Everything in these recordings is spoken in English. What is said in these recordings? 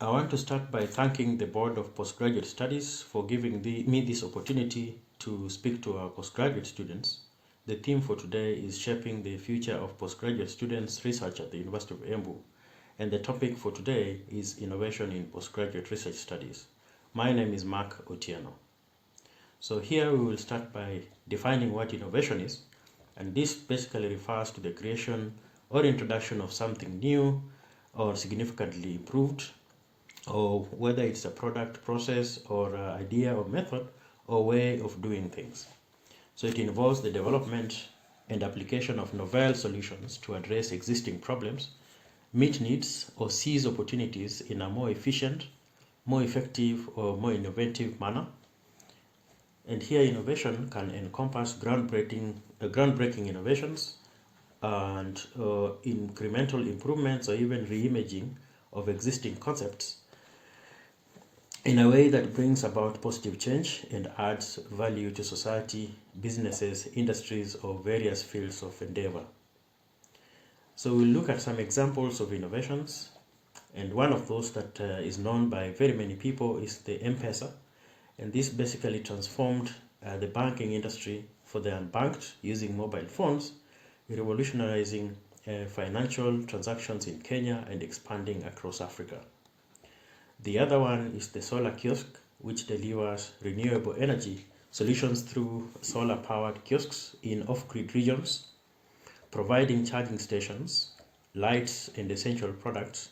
I want to start by thanking the Board of Postgraduate Studies for giving me this opportunity to speak to our postgraduate students. The theme for today is Shaping the Future of Postgraduate Students Research at the University of Embu, and the topic for today is Innovation in Postgraduate Research Studies. My name is Mark Otieno. So here we will start by defining what innovation is, and this basically refers to the creation or introduction of something new or significantly improved, or whether it's a product, process, or idea or method or way of doing things. So it involves the development and application of novel solutions to address existing problems, meet needs, or seize opportunities in a more efficient, more effective, or more innovative manner. And here innovation can encompass groundbreaking innovations and incremental improvements or even reimaging of existing concepts in a way that brings about positive change and adds value to society, businesses, industries, or various fields of endeavor. So we'll look at some examples of innovations, and one of those that is known by very many people is the M-Pesa, and this basically transformed the banking industry for the unbanked using mobile phones, revolutionizing financial transactions in Kenya and expanding across Africa. The other one is the solar kiosk, which delivers renewable energy solutions through solar-powered kiosks in off-grid regions, providing charging stations, lights, and essential products,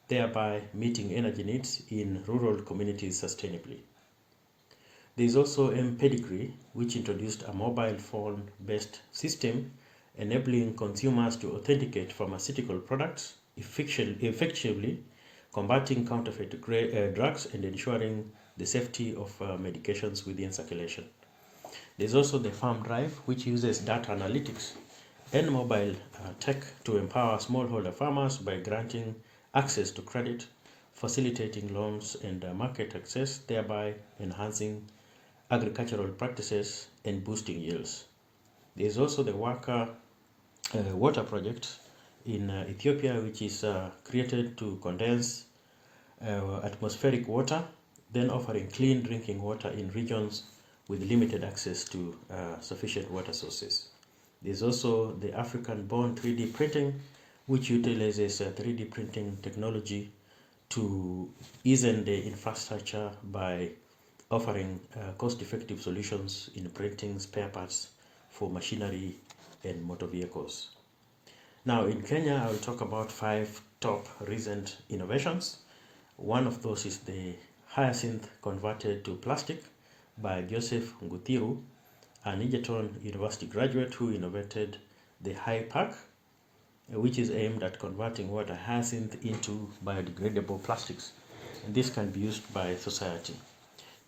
thereby meeting energy needs in rural communities sustainably. There is also M-Pedigree, which introduced a mobile phone-based system enabling consumers to authenticate pharmaceutical products effectively, combating counterfeit drugs and ensuring the safety of medications within circulation. There's also the Farm Drive, which uses data analytics and mobile tech to empower smallholder farmers by granting access to credit, facilitating loans and market access, thereby enhancing agricultural practices and boosting yields. There's also the water project in Ethiopia, which is created to condense atmospheric water, then offering clean drinking water in regions with limited access to sufficient water sources. There's also the African-born 3D printing, which utilizes 3D printing technology to ease the infrastructure by offering cost-effective solutions in printing spare parts for machinery and motor vehicles. Now in Kenya, I will talk about 5 top recent innovations. One of those is the hyacinth converted to plastic by Joseph Nguthiru, an Egerton University graduate who innovated the HyPack, which is aimed at converting water hyacinth into biodegradable plastics. And this can be used by society.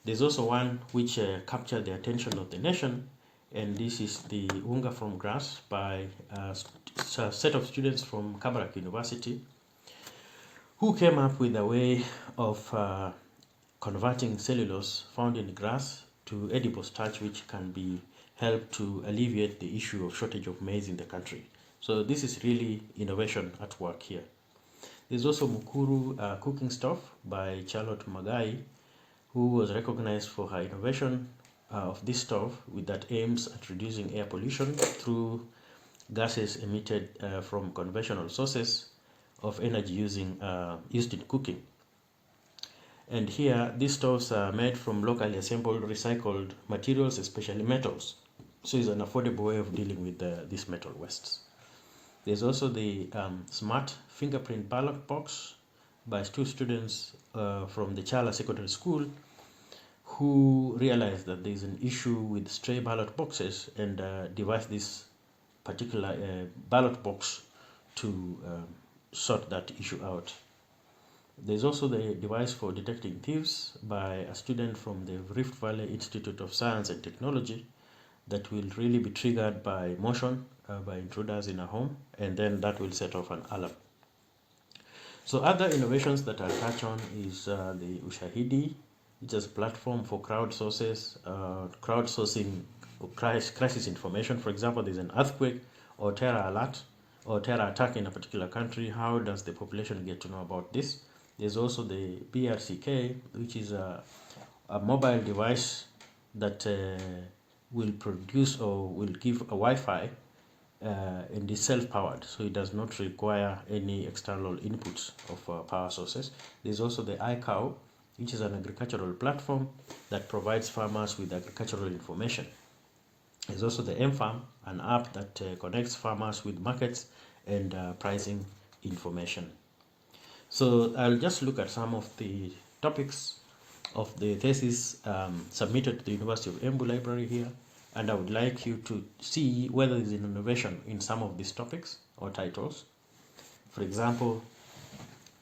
There's also one which captured the attention of the nation, and this is the Unga from Grass by a set of students from Kabarak University who came up with a way of converting cellulose found in grass to edible starch, which can be helped to alleviate the issue of shortage of maize in the country. So this is really innovation at work here. There's also Mukuru cooking stove by Charlotte Magai, who was recognized for her innovation of this stove that aims at reducing air pollution through gases emitted from conventional sources of energy used in cooking. And here, these stoves are made from locally assembled recycled materials, especially metals. So it's an affordable way of dealing with these metal wastes. There's also the smart fingerprint ballot box by 2 students from the Chala Secondary School who realized that there's an issue with stray ballot boxes and devised this particular ballot box to sort that issue out. There's also the device for detecting thieves by a student from the Rift Valley Institute of Science and Technology that will really be triggered by motion by intruders in a home, and then that will set off an alarm. So other innovations that I'll touch on is the Ushahidi, which is a platform for crowdsourcing crisis information. For example, there's an earthquake or terror alert or terror attack in a particular country. How does the population get to know about this? There's also the BRCK, which is a mobile device that will produce or will give a Wi-Fi and is self-powered, so it does not require any external inputs of power sources. There's also the iCow, which is an agricultural platform that provides farmers with agricultural information. There's also the mFarm, an app that connects farmers with markets and pricing information. So I'll just look at some of the topics of the thesis submitted to the University of Embu Library here, and I would like you to see whether there is an innovation in some of these topics or titles. For example,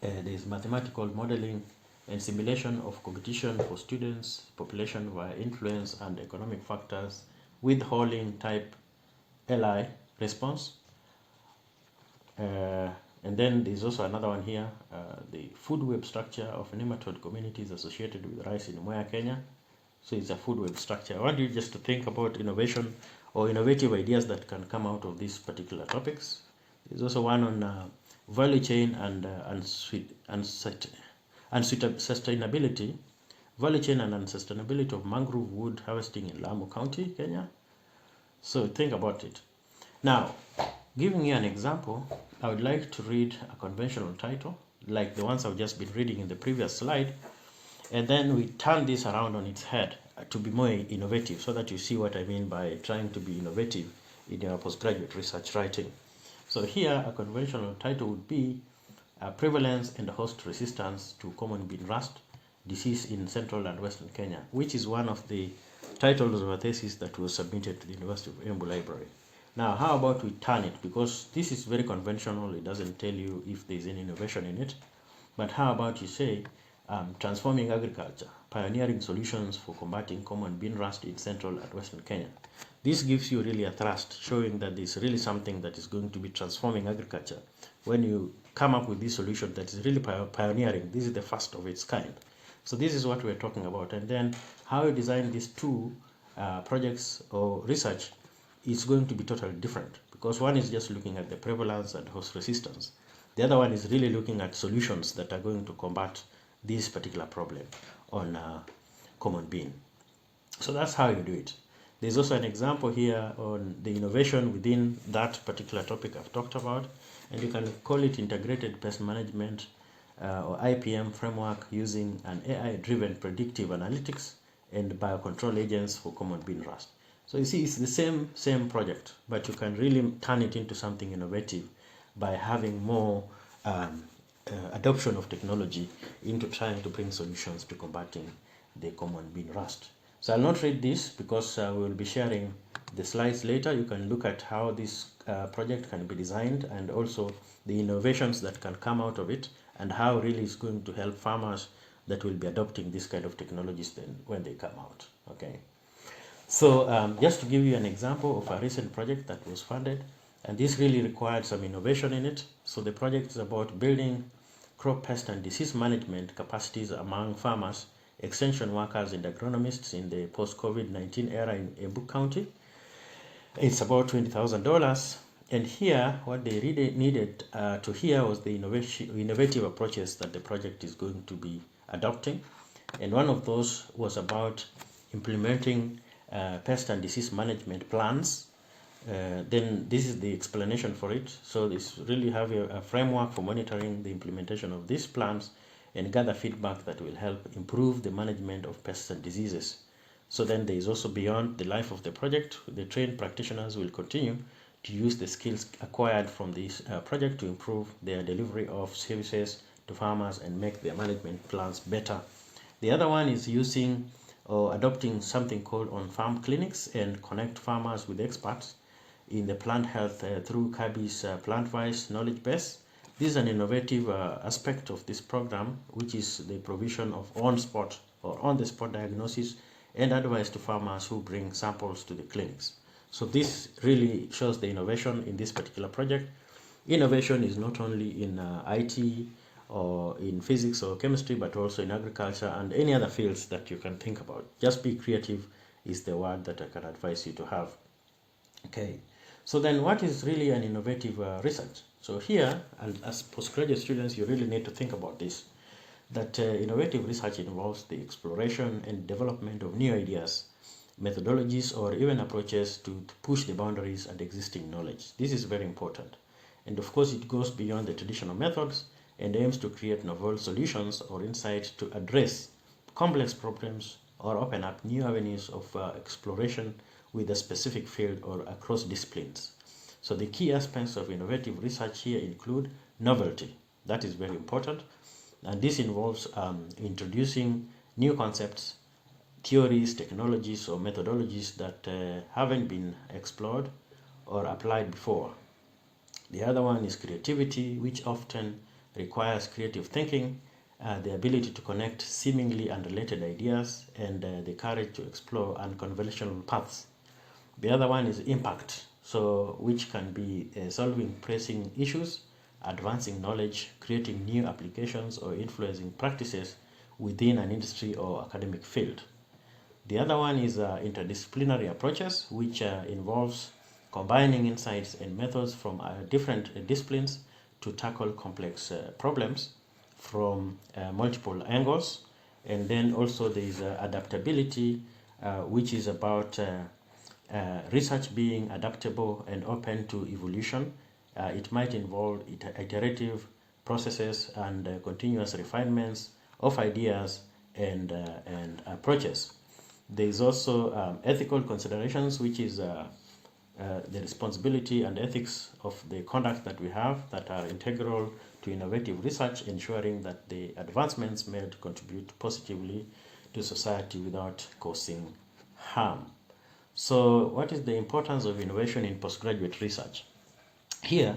there is mathematical modeling and simulation of competition for students, population via influence and economic factors with Hauling type LI response. And then there's also another one here, the food web structure of nematode communities associated with rice in Mwea, Kenya. So it's a food web structure. I want you just to think about innovation or innovative ideas that can come out of these particular topics. There's also one on value chain and sustainability, value chain and unsustainability of mangrove wood harvesting in Lamu County, Kenya. So think about it. Now, giving you an example, I would like to read a conventional title, like the ones I've just been reading in the previous slide, and then we turn this around on its head to be more innovative, so that you see what I mean by trying to be innovative in your postgraduate research writing. So here, a conventional title would be Prevalence and Host Resistance to Common Bean Rust Disease in Central and Western Kenya, which is one of the titles of a thesis that was submitted to the University of Embu Library. Now, how about we turn it? Because this is very conventional, it doesn't tell you if there's any innovation in it. But how about you say, transforming agriculture, pioneering solutions for combating common bean rust in Central and Western Kenya. This gives you really a thrust, showing that there's really something that is going to be transforming agriculture. When you come up with this solution that is really pioneering, this is the first of its kind. So this is what we're talking about. And then how you design these two projects or research is going to be totally different, because one is just looking at the prevalence and host resistance. The other one is really looking at solutions that are going to combat this particular problem on common bean. So that's how you do it. There's also an example here on the innovation within that particular topic I've talked about, and you can call it integrated pest management or IPM framework using an AI-driven predictive analytics and biocontrol agents for common bean rust. So you see, it's the same project, but you can really turn it into something innovative by having more adoption of technology into trying to bring solutions to combating the common bean rust. So I'll not read this because we will be sharing the slides later. You can look at how this project can be designed and also the innovations that can come out of it and how really it's going to help farmers that will be adopting this kind of technologies then when they come out. Okay. So just to give you an example of a recent project that was funded, and this really required some innovation in it. So the project is about building crop pest and disease management capacities among farmers, extension workers and agronomists in the post-COVID-19 era in Embu County. It's about $20,000. And here, what they really needed to hear was the innovative approaches that the project is going to be adopting. And one of those was about implementing pest and disease management plans. Then this is the explanation for it. So this really have a framework for monitoring the implementation of these plans and gather feedback that will help improve the management of pests and diseases. So then there is also beyond the life of the project, the trained practitioners will continue to use the skills acquired from this project to improve their delivery of services to farmers and make their management plans better. The other one is using or adopting something called on-farm clinics and connect farmers with experts in the plant health through Kabi's plant-wise knowledge base. This is an innovative aspect of this program, which is the provision of on-spot or on-the-spot diagnosis and advice to farmers who bring samples to the clinics. So this really shows the innovation in this particular project. Innovation is not only in IT or in physics or chemistry, but also in agriculture and any other fields that you can think about. Just be creative is the word that I can advise you to have. Okay, so then what is really an innovative research? So here, and as postgraduate students, you really need to think about this. that innovative research involves the exploration and development of new ideas, methodologies, or even approaches to push the boundaries and existing knowledge. This is very important. And of course, it goes beyond the traditional methods and aims to create novel solutions or insights to address complex problems or open up new avenues of exploration with a specific field or across disciplines. So the key aspects of innovative research here include novelty. That is very important. And this involves introducing new concepts, theories, technologies, or methodologies that haven't been explored or applied before. The other one is creativity, which often requires creative thinking, the ability to connect seemingly unrelated ideas, and the courage to explore unconventional paths. The other one is impact, so which can be solving pressing issues, advancing knowledge, creating new applications, or influencing practices within an industry or academic field. The other one is interdisciplinary approaches, which involves combining insights and methods from different disciplines to tackle complex problems from multiple angles. And then also there is adaptability, which is about research being adaptable and open to evolution. It might involve iterative processes and continuous refinements of ideas and approaches. There is also ethical considerations, which is the responsibility and ethics of the conduct that we have that are integral to innovative research, ensuring that the advancements made contribute positively to society without causing harm. So what is the importance of innovation in postgraduate research? Here,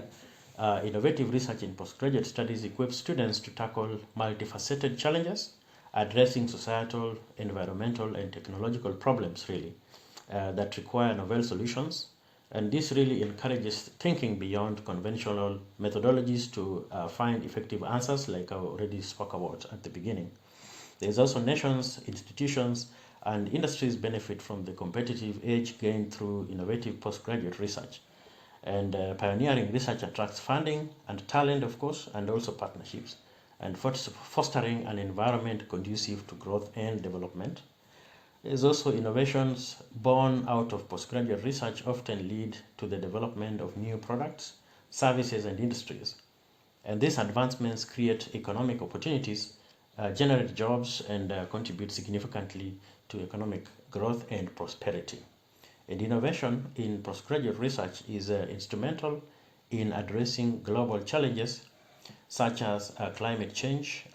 innovative research in postgraduate studies equips students to tackle multifaceted challenges, addressing societal, environmental, and technological problems really that require novel solutions. And this really encourages thinking beyond conventional methodologies to find effective answers, like I already spoke about at the beginning. There's also nations, institutions, and industries benefit from the competitive edge gained through innovative postgraduate research. And pioneering research attracts funding and talent, of course, and also partnerships, and fostering an environment conducive to growth and development. There's also innovations born out of postgraduate research often lead to the development of new products, services, and industries. And these advancements create economic opportunities, generate jobs, and contribute significantly to economic growth and prosperity. And innovation in postgraduate research is instrumental in addressing global challenges such as climate change,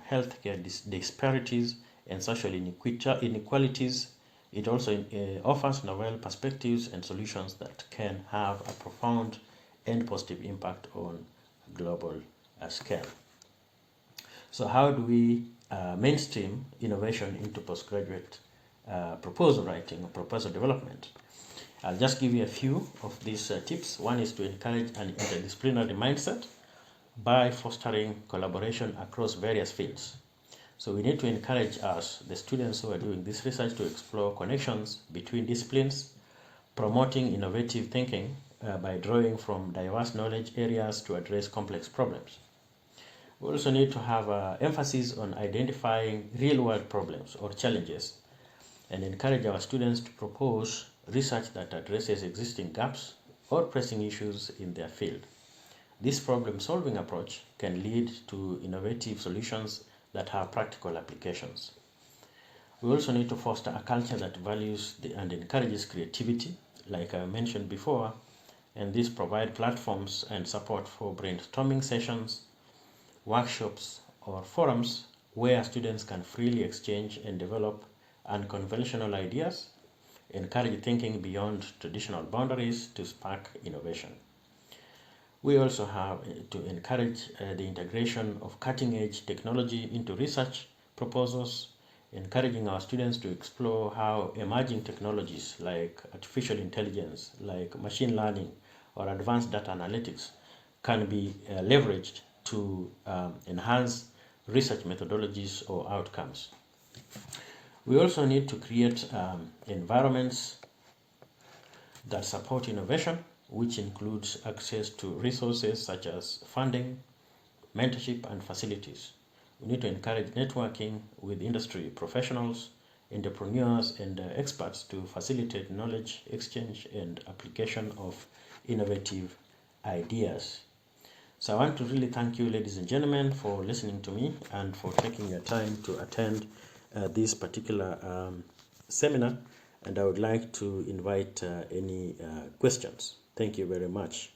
healthcare disparities, and social inequalities. It also offers novel perspectives and solutions that can have a profound and positive impact on global scale. So how do we mainstream innovation into postgraduate proposal writing or proposal development? I'll just give you a few of these tips. One is to encourage an interdisciplinary mindset by fostering collaboration across various fields. So we need to encourage us, the students who are doing this research, to explore connections between disciplines, promoting innovative thinking by drawing from diverse knowledge areas to address complex problems. We also need to have emphasis on identifying real-world problems or challenges and encourage our students to propose research that addresses existing gaps or pressing issues in their field. This problem-solving approach can lead to innovative solutions that have practical applications. We also need to foster a culture that values and encourages creativity, like I mentioned before, and this provide platforms and support for brainstorming sessions, workshops, or forums where students can freely exchange and develop unconventional ideas, encourage thinking beyond traditional boundaries to spark innovation. We also have to encourage the integration of cutting-edge technology into research proposals, encouraging our students to explore how emerging technologies like artificial intelligence, like machine learning, or advanced data analytics can be leveraged to enhance research methodologies or outcomes. We also need to create environments that support innovation, which includes access to resources such as funding, mentorship, and facilities. We need to encourage networking with industry professionals, entrepreneurs, and experts to facilitate knowledge exchange and application of innovative ideas. So I want to really thank you, ladies and gentlemen, for listening to me and for taking your time to attend this particular seminar. And I would like to invite any questions. Thank you very much.